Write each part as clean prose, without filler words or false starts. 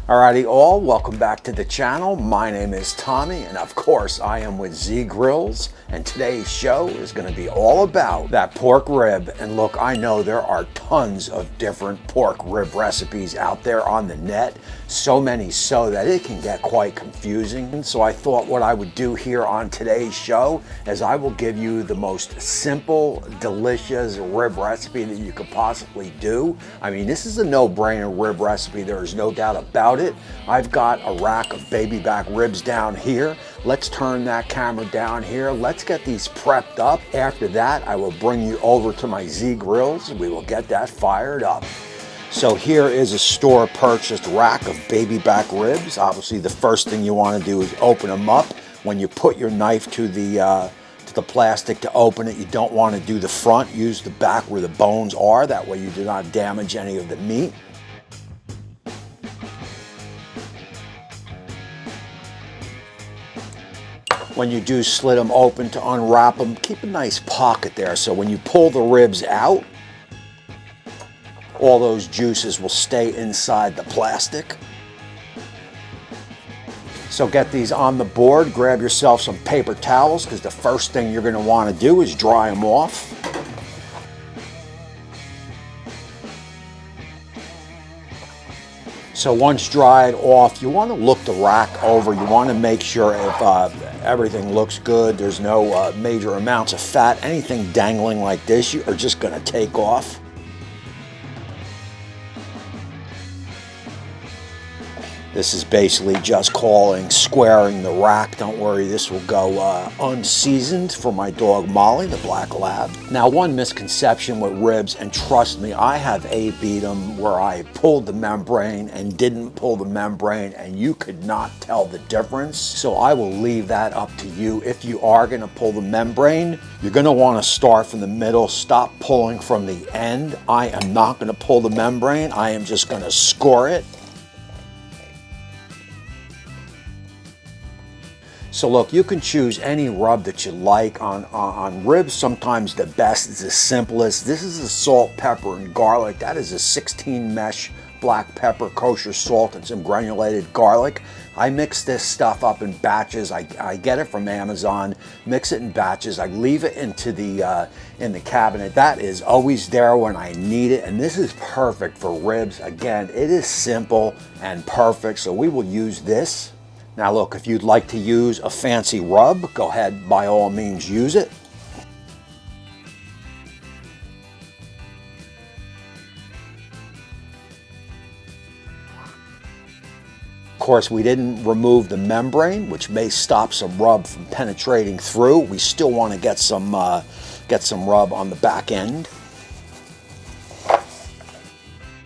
Alrighty all, welcome back to the channel. My name is Tommy and of course I am with Z Grills, and today's show is going to be all about that pork rib. And look, I know there are tons of different pork rib recipes out there on the net, so many so that it can get quite confusing. And so I thought what I would do here on today's show is I will give you the most simple, delicious rib recipe that you could possibly do. I mean, this is a no-brainer rib recipe, there is no doubt about it. I've got a rack of baby back ribs down here. Let's turn that camera down here. Let's get these prepped up. After that, I will bring you over to my Z Grills and we will get that fired up. So here is a store purchased rack of baby back ribs. Obviously, the first thing you want to do is open them up. When you put your knife to the plastic to open it, you don't want to do the front. Use the back where the bones are. That way you do not damage any of the meat. When you do slit them open to unwrap them, keep a nice pocket there so when you pull the ribs out, all those juices will stay inside the plastic. So get these on the board, grab yourself some paper towels because the first thing you're going to want to do is dry them off. So once dried off, you want to look the rack over. You want to make sure if everything looks good, there's no major amounts of fat. Anything dangling like this, you are just going to take off. This is basically just squaring the rack. Don't worry, this will go unseasoned for my dog Molly, the black lab. Now, one misconception with ribs, and trust me, I have A-B'd them where I pulled the membrane and didn't pull the membrane, and you could not tell the difference. So I will leave that up to you. If you are going to pull the membrane, you're going to want to start from the middle. Stop pulling from the end. I am not going to pull the membrane. I am just going to score it. So look, you can choose any rub that you like on ribs. Sometimes the best is the simplest. This is a salt, pepper, and garlic. That is a 16 mesh black pepper, kosher salt, and some granulated garlic. I mix this stuff up in batches. I get it from Amazon, mix it in batches. I leave it in the cabinet. That is always there when I need it, and this is perfect for ribs. Again, it is simple and perfect, so we will use this. Now look, if you'd like to use a fancy rub, go ahead, by all means use it. Of course, we didn't remove the membrane, which may stop some rub from penetrating through. We still want to get some rub on the back end.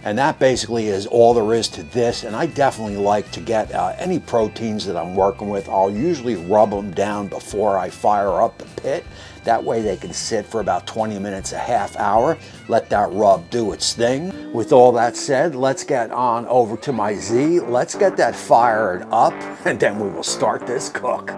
And that basically is all there is to this. And I definitely like to get any proteins that I'm working with. I'll usually rub them down before I fire up the pit. That way they can sit for about 20 minutes, a half hour. Let that rub do its thing. With all that said, let's get on over to my Z. Let's get that fired up and then we will start this cook.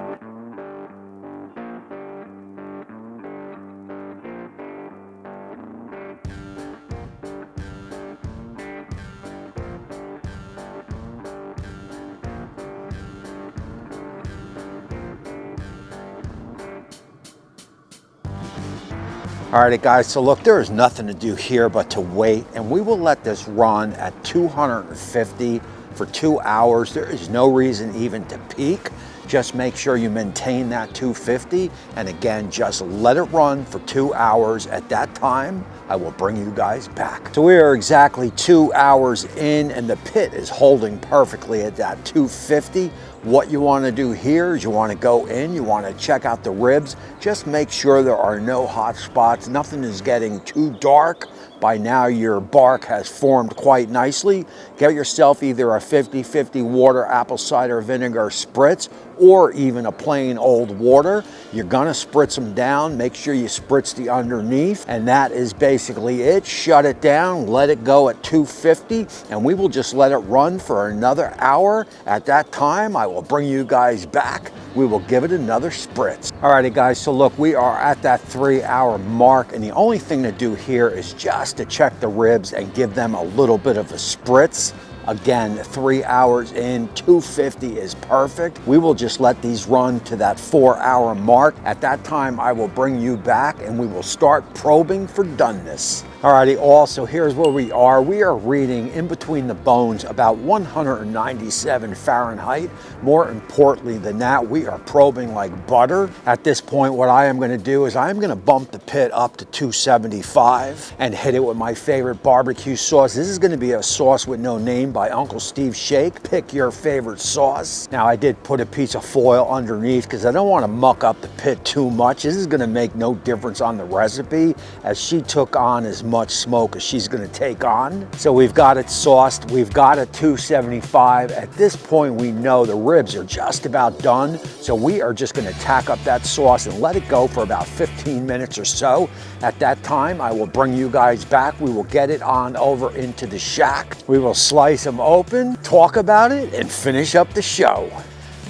Alrighty guys, so look, there is nothing to do here but to wait, and we will let this run at 250 for 2 hours. There is no reason even to peak. Just make sure you maintain that 250, and again, just let it run for 2 hours. At that time, I will bring you guys back. So we are exactly 2 hours in, and the pit is holding perfectly at that 250. What you want to do here is you want to go in, you want to check out the ribs. Just make sure there are no hot spots. Nothing is getting too dark. By now your bark has formed quite nicely. Get yourself either a 50-50 water apple cider vinegar spritz or even a plain old water. You're gonna spritz them down. Make sure you spritz the underneath, and that is basically it. Shut it down, let it go at 250, and we will just let it run for another hour. At that time, I will bring you guys back. We will give it another spritz. Alrighty guys, so look, we are at that 3 hour mark, and the only thing to do here is just to check the ribs and give them a little bit of a spritz. Again, 3 hours in, 250 is perfect. We will just let these run to that 4-hour mark. At that time, I will bring you back and we will start probing for doneness. Alrighty, also here's where we are. We are reading in between the bones about 197 Fahrenheit. More importantly than that, we are probing like butter. At this point, what I am gonna do is I'm gonna bump the pit up to 275 and hit it with my favorite barbecue sauce. This is gonna be a sauce with no name by Uncle Steve Shake. Pick your favorite sauce. Now, I did put a piece of foil underneath because I don't wanna muck up the pit too much. This is gonna make no difference on the recipe as she took on as much smoke as she's gonna take on. So we've got it sauced, we've got a 275. At this point, we know the ribs are just about done. So we are just gonna tack up that sauce and let it go for about 15 minutes or so. At that time, I will bring you guys back. We will get it on over into the shack. We will slice them open, talk about it, and finish up the show.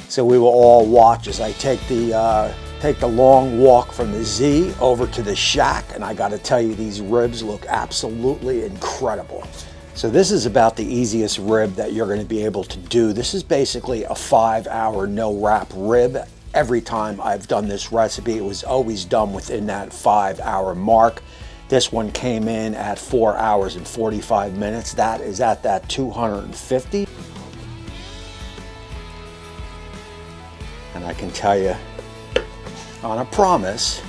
So we will all watch as I take the long walk from the Z over to the shack, and I gotta tell you, these ribs look absolutely incredible. So this is about the easiest rib that you're gonna be able to do. This is basically a 5-hour no-wrap rib. Every time I've done this recipe, it was always done within that 5-hour mark. This one came in at 4 hours and 45 minutes. That is at that 250. And I can tell you, on a promise,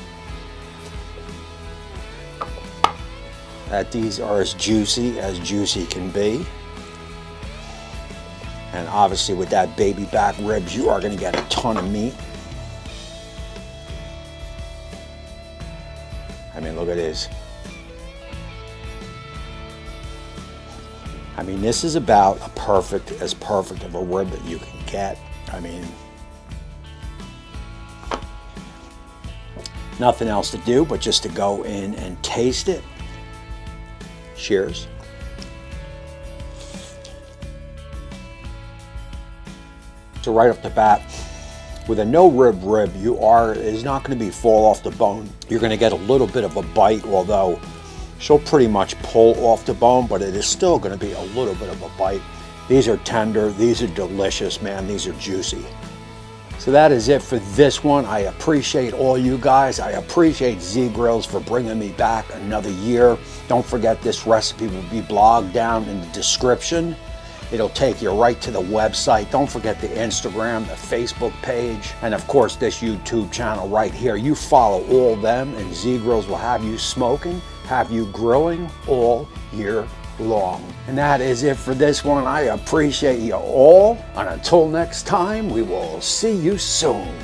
that these are as juicy can be. And obviously with that baby back ribs, you are gonna get a ton of meat. I mean, look at this. I mean, this is about as perfect of a rib that you can get. I mean, nothing else to do but just to go in and taste it. Cheers. So right off the bat, with a no rib, is not going to be fall off the bone. You're going to get a little bit of a bite, although she'll pretty much pull off the bone, but it is still going to be a little bit of a bite. These are tender, these are delicious, man, these are juicy. So that is it for this one. I appreciate all you guys. I appreciate Z Grills for bringing me back another year. Don't forget, this recipe will be blogged down in the description. It'll take you right to the website. Don't forget the Instagram, the Facebook page, and of course this YouTube channel right here. You follow all them and Z Grills will have you smoking, have you grilling all year long. And that is it for this one. I appreciate you all. And until next time, we will see you soon.